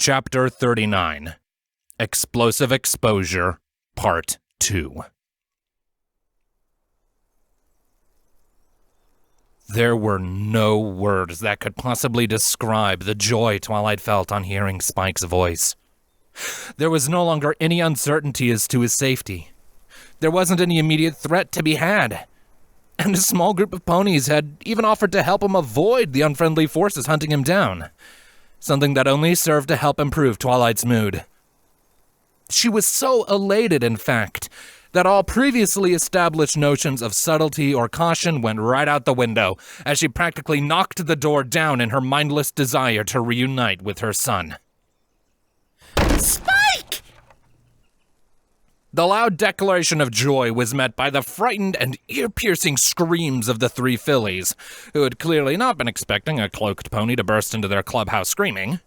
Chapter 39, Explosive Exposure, Part 2. There were no words that could possibly describe the joy Twilight felt on hearing Spike's voice. There was no longer any uncertainty as to his safety. There wasn't any immediate threat to be had. And a small group of ponies had even offered to help him avoid the unfriendly forces hunting him down. Something that only served to help improve Twilight's mood. She was so elated, in fact, that all previously established notions of subtlety or caution went right out the window as she practically knocked the door down in her mindless desire to reunite with her son. Spike! The loud declaration of joy was met by the frightened and ear-piercing screams of the three fillies, who had clearly not been expecting a cloaked pony to burst into their clubhouse screaming.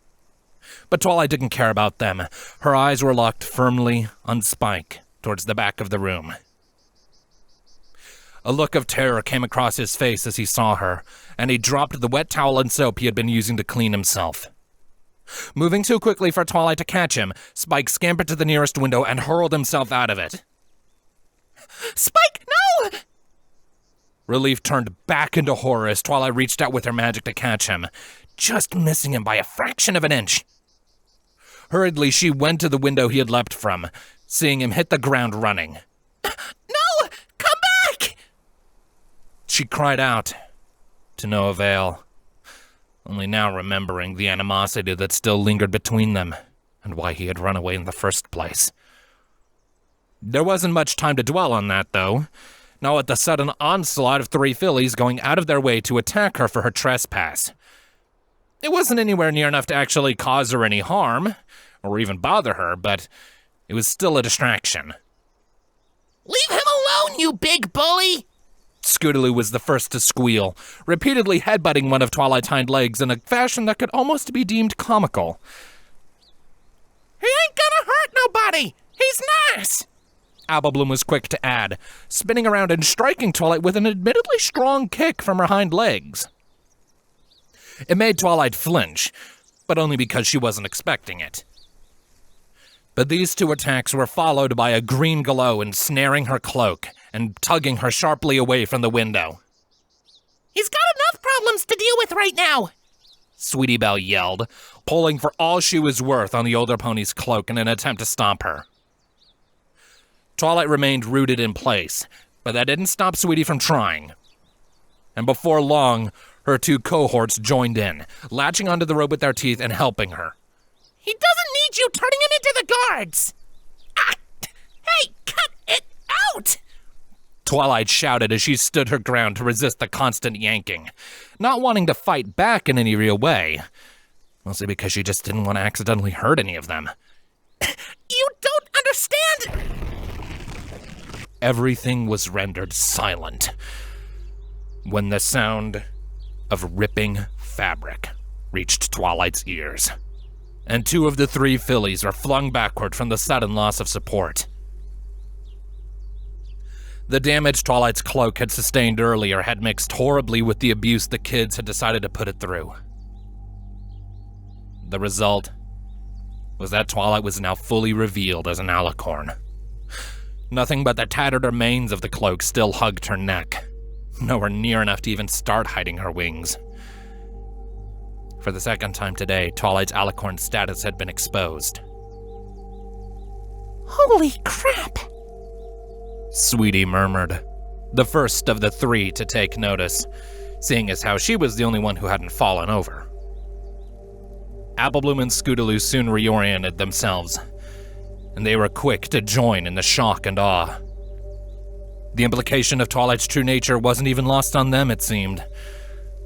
But Twilight didn't care about them. Her eyes were locked firmly on Spike, towards the back of the room. A look of terror came across his face as he saw her, and he dropped the wet towel and soap he had been using to clean himself. Moving too quickly for Twilight to catch him, Spike scampered to the nearest window and hurled himself out of it. Spike, no! Relief turned back into horror as Twilight reached out with her magic to catch him, just missing him by a fraction of an inch. Hurriedly, she went to the window he had leapt from, seeing him hit the ground running. No! Come back! She cried out, to no avail. Only now remembering the animosity that still lingered between them, and why he had run away in the first place. There wasn't much time to dwell on that, though, not with the sudden onslaught of three fillies going out of their way to attack her for her trespass. It wasn't anywhere near enough to actually cause her any harm, or even bother her, but it was still a distraction. Leave him alone, you big bully! Scootaloo was the first to squeal, repeatedly headbutting one of Twilight's hind legs in a fashion that could almost be deemed comical. He ain't gonna hurt nobody! He's nice! Applebloom was quick to add, spinning around and striking Twilight with an admittedly strong kick from her hind legs. It made Twilight flinch, but only because she wasn't expecting it. But these two attacks were followed by a green glow ensnaring her cloak and tugging her sharply away from the window. He's got enough problems to deal with right now! Sweetie Belle yelled, pulling for all she was worth on the older pony's cloak in an attempt to stop her. Twilight remained rooted in place, but that didn't stop Sweetie from trying. And before long, her two cohorts joined in, latching onto the rope with their teeth and helping her. He doesn't need you turning him into the guards! Ah! Hey, cut it out! Twilight shouted as she stood her ground to resist the constant yanking, not wanting to fight back in any real way, mostly because she just didn't want to accidentally hurt any of them. You don't understand! Everything was rendered silent when the sound of ripping fabric reached Twilight's ears, and two of the three fillies were flung backward from the sudden loss of support. The damage Twilight's cloak had sustained earlier had mixed horribly with the abuse the kids had decided to put it through. The result was that Twilight was now fully revealed as an alicorn. Nothing but the tattered remains of the cloak still hugged her neck, nowhere near enough to even start hiding her wings. For the second time today, Twilight's alicorn status had been exposed. Holy crap! Sweetie murmured, the first of the three to take notice, seeing as how she was the only one who hadn't fallen over. Applebloom and Scootaloo soon reoriented themselves, and they were quick to join in the shock and awe. The implication of Twilight's true nature wasn't even lost on them, it seemed,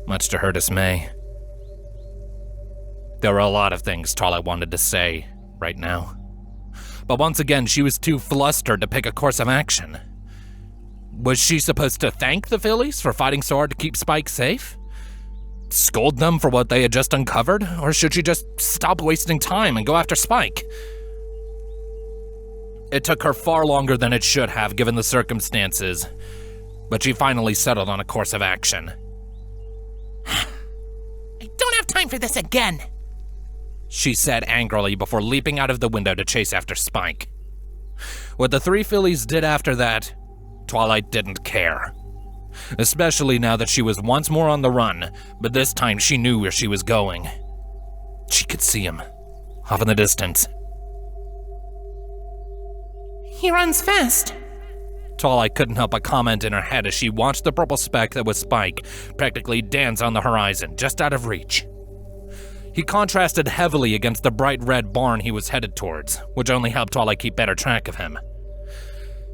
much to her dismay. There were a lot of things Twilight wanted to say right now, but once again she was too flustered to pick a course of action. Was she supposed to thank the fillies for fighting so hard to keep Spike safe? Scold them for what they had just uncovered? Or should she just stop wasting time and go after Spike? It took her far longer than it should have given the circumstances, but she finally settled on a course of action. I don't have time for this again. she said angrily before leaping out of the window to chase after Spike. What the three fillies did after that, Twilight didn't care. Especially now that she was once more on the run, but this time she knew where she was going. She could see him, off in the distance. He runs fast. Twilight couldn't help but comment in her head as she watched the purple speck that was Spike practically dance on the horizon, just out of reach. He contrasted heavily against the bright red barn he was headed towards, which only helped Twilight keep better track of him.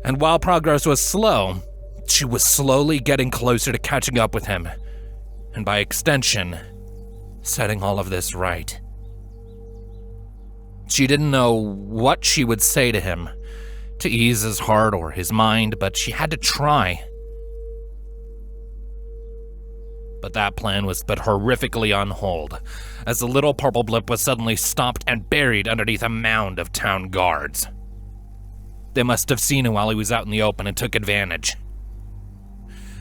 And while progress was slow, she was slowly getting closer to catching up with him, and by extension, setting all of this right. She didn't know what she would say to him to ease his heart or his mind, but she had to try. But that plan was put horrifically on hold, as the little purple blip was suddenly stopped and buried underneath a mound of town guards. They must have seen him while he was out in the open and took advantage.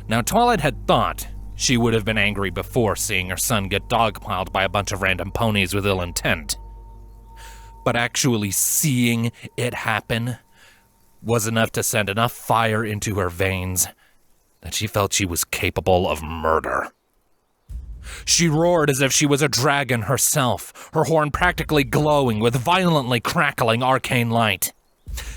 Now, Twilight had thought she would have been angry before seeing her son get dogpiled by a bunch of random ponies with ill intent. But actually seeing it happen was enough to send enough fire into her veins that she felt she was capable of murder. She roared as if she was a dragon herself, her horn practically glowing with violently crackling arcane light.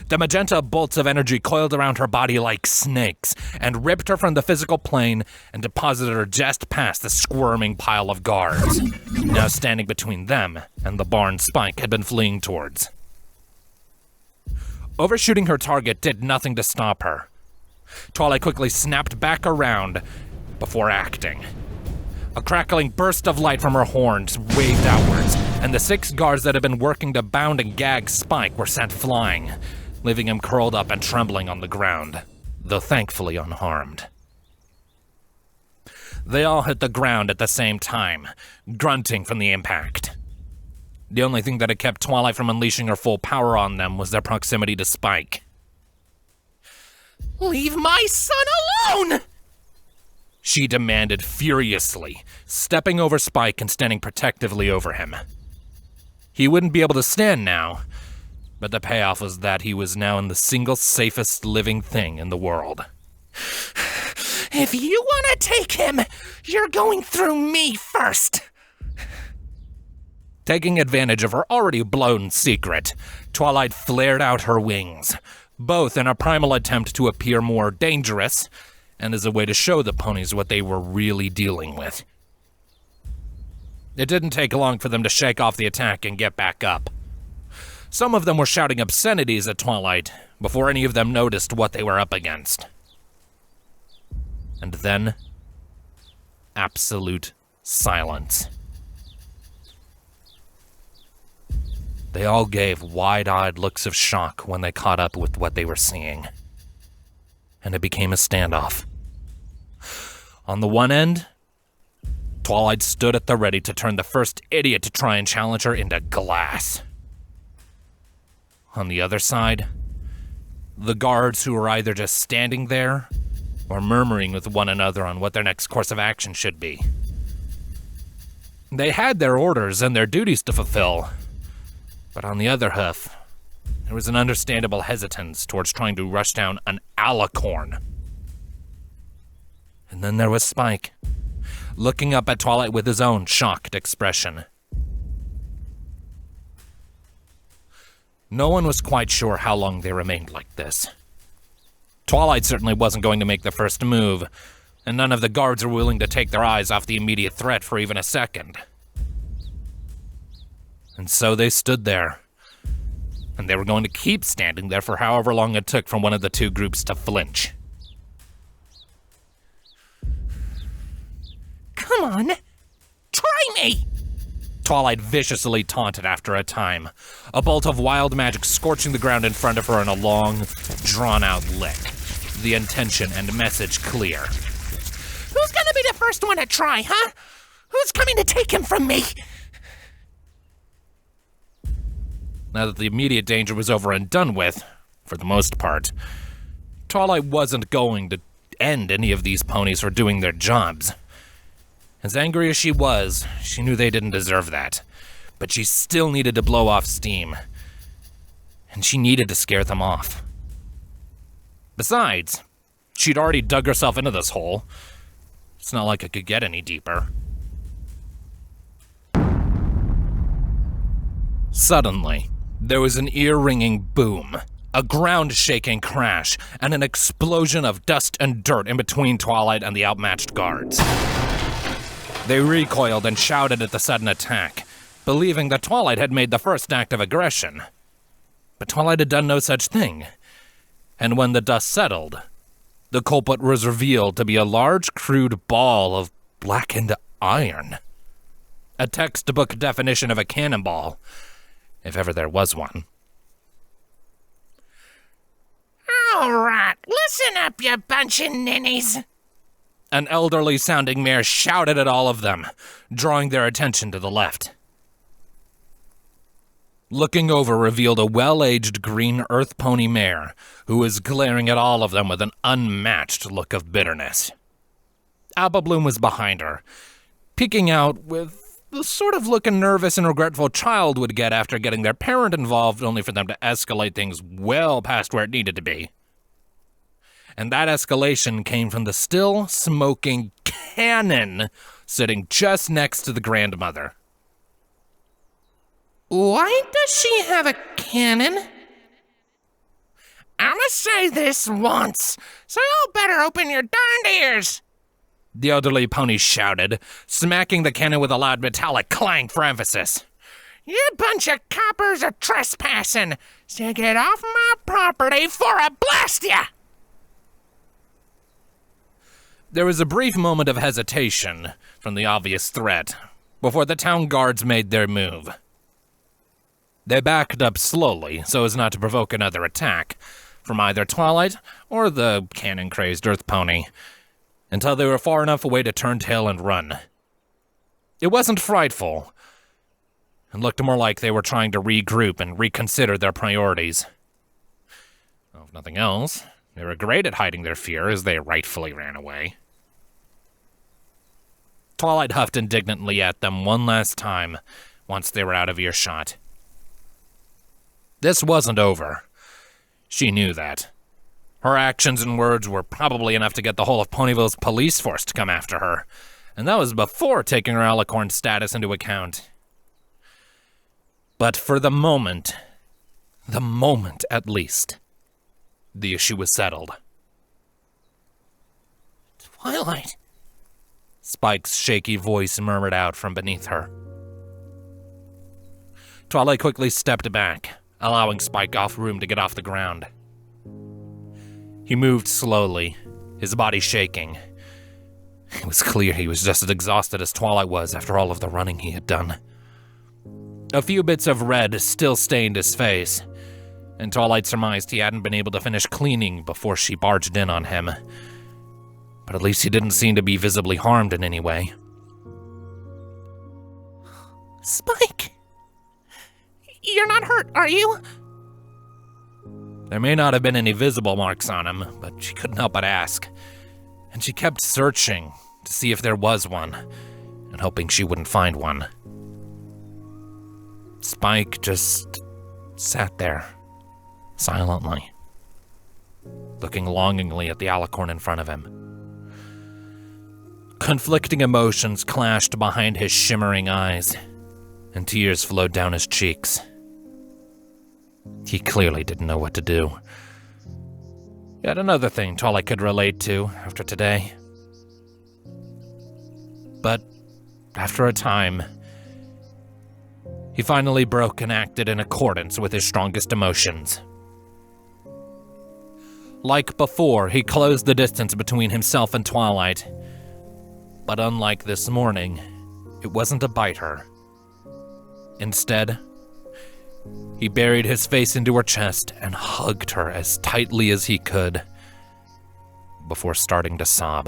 The magenta bolts of energy coiled around her body like snakes and ripped her from the physical plane and deposited her just past the squirming pile of guards, now standing between them and the barn Spike had been fleeing towards. Overshooting her target did nothing to stop her. Twilight quickly snapped back around before acting. A crackling burst of light from her horns waved outwards, and the 6 guards that had been working to bound and gag Spike were sent flying, leaving him curled up and trembling on the ground, though thankfully unharmed. They all hit the ground at the same time, grunting from the impact. The only thing that had kept Twilight from unleashing her full power on them was their proximity to Spike. Leave my son alone! She demanded furiously, stepping over Spike and standing protectively over him. He wouldn't be able to stand now, but the payoff was that he was now in the single safest living thing in the world. If you want to take him, you're going through me first. Taking advantage of her already blown secret, Twilight flared out her wings, both in a primal attempt to appear more dangerous and as a way to show the ponies what they were really dealing with. It didn't take long for them to shake off the attack and get back up. Some of them were shouting obscenities at Twilight before any of them noticed what they were up against. And then, absolute silence. They all gave wide-eyed looks of shock when they caught up with what they were seeing. And it became a standoff. On the one end, Twilight stood at the ready to turn the first idiot to try and challenge her into glass. On the other side, the guards who were either just standing there or murmuring with one another on what their next course of action should be. They had their orders and their duties to fulfill, but on the other hoof, there was an understandable hesitance towards trying to rush down an alicorn. And then there was Spike, looking up at Twilight with his own shocked expression. No one was quite sure how long they remained like this. Twilight certainly wasn't going to make the first move, and none of the guards were willing to take their eyes off the immediate threat for even a second. And so they stood there. And they were going to keep standing there for however long it took for one of the two groups to flinch. Come on, try me! Twilight viciously taunted after a time, a bolt of wild magic scorching the ground in front of her in a long, drawn-out lick. The intention and message clear. Who's gonna be the first one to try, huh? Who's coming to take him from me? Now that the immediate danger was over and done with, for the most part, Twilight wasn't going to end any of these ponies for doing their jobs. As angry as she was, she knew they didn't deserve that. but she still needed to blow off steam. And she needed to scare them off. Besides, she'd already dug herself into this hole. It's not like it could get any deeper. Suddenly, there was an ear-ringing boom, a ground-shaking crash, and an explosion of dust and dirt in between Twilight and the outmatched guards. They recoiled and shouted at the sudden attack, believing that Twilight had made the first act of aggression. But Twilight had done no such thing, and when the dust settled, the culprit was revealed to be a large, crude ball of blackened iron. A textbook definition of a cannonball, if ever there was one. All right, listen up, you bunch of ninnies. An elderly-sounding mare shouted at all of them, drawing their attention to the left. Looking over revealed a well-aged green earth pony mare who was glaring at all of them with an unmatched look of bitterness. Apple Bloom was behind her, peeking out with the sort of look a nervous and regretful child would get after getting their parent involved, only for them to escalate things well past where it needed to be. And that escalation came from the still smoking cannon sitting just next to the grandmother. Why does she have a cannon? I'ma say this once, so y'all better open your darned ears. The elderly pony shouted, smacking the cannon with a loud metallic clang for emphasis. You bunch of coppers are trespassing, so get off my property before I blast ya! There was a brief moment of hesitation from the obvious threat before the town guards made their move. They backed up slowly so as not to provoke another attack from either Twilight or the cannon-crazed earth pony until they were far enough away to turn tail and run. It wasn't frightful. It looked more like they were trying to regroup and reconsider their priorities. Well, if nothing else, they were great at hiding their fear as they rightfully ran away. Twilight huffed indignantly at them one last time once they were out of earshot. This wasn't over. She knew that. Her actions and words were probably enough to get the whole of Ponyville's police force to come after her, and that was before taking her alicorn status into account. But for the moment at least, the issue was settled. Twilight. Spike's shaky voice murmured out from beneath her. Twilight quickly stepped back, allowing Spike room to get off the ground. He moved slowly, his body shaking. It was clear he was just as exhausted as Twilight was after all of the running he had done. A few bits of red still stained his face, and Twilight surmised he hadn't been able to finish cleaning before she barged in on him. But at least he didn't seem to be visibly harmed in any way. Spike! You're not hurt, are you? There may not have been any visible marks on him, but she couldn't help but ask. And she kept searching to see if there was one, and hoping she wouldn't find one. Spike just sat there, silently, looking longingly at the alicorn in front of him. Conflicting emotions clashed behind his shimmering eyes, and tears flowed down his cheeks. He clearly didn't know what to do. Yet another thing Twilight could relate to after today. But after a time, he finally broke and acted in accordance with his strongest emotions. Like before, he closed the distance between himself and Twilight. But unlike this morning, it wasn't to bite her. Instead, he buried his face into her chest and hugged her as tightly as he could before starting to sob.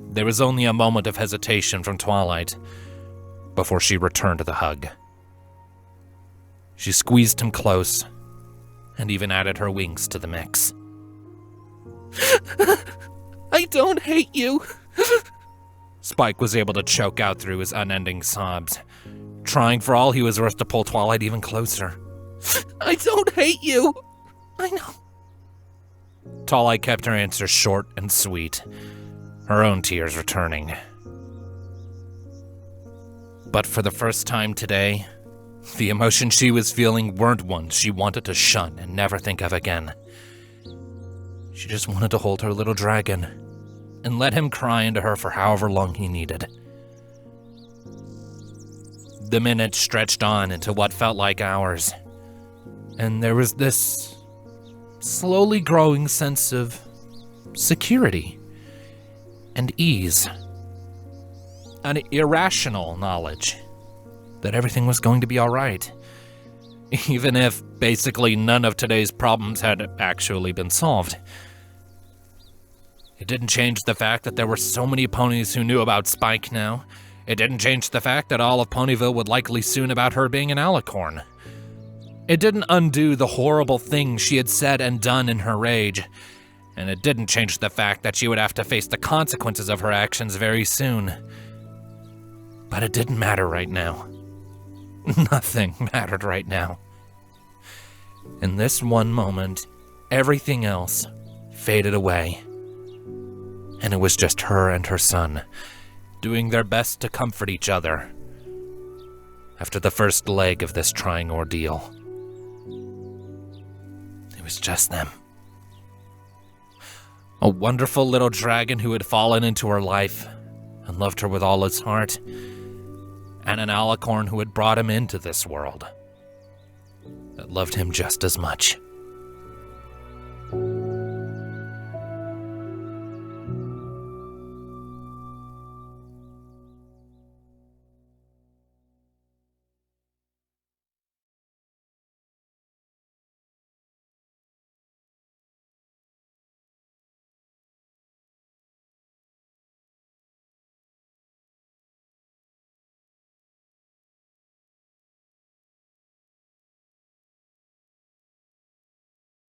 There was only a moment of hesitation from Twilight before she returned to the hug. She squeezed him close and even added her wings to the mix. I don't hate you. Spike was able to choke out through his unending sobs, trying for all he was worth to pull Twilight even closer. I don't hate you. I know. Twilight kept her answer short and sweet, her own tears returning. But for the first time today, the emotions she was feeling weren't ones she wanted to shun and never think of again. She just wanted to hold her little dragon and let him cry into her for however long he needed. The minutes stretched on into what felt like hours, and there was this slowly growing sense of security and ease. An irrational knowledge that everything was going to be all right, even if basically none of today's problems had actually been solved. It didn't change the fact that there were so many ponies who knew about Spike now. It didn't change the fact that all of Ponyville would likely soon about her being an alicorn. It didn't undo the horrible things she had said and done in her rage, and it didn't change the fact that she would have to face the consequences of her actions very soon. But it didn't matter right now. Nothing mattered right now. In this one moment, everything else faded away. And it was just her and her son, doing their best to comfort each other after the first leg of this trying ordeal. It was just them. A wonderful little dragon who had fallen into her life and loved her with all his heart, and an alicorn who had brought him into this world that loved him just as much.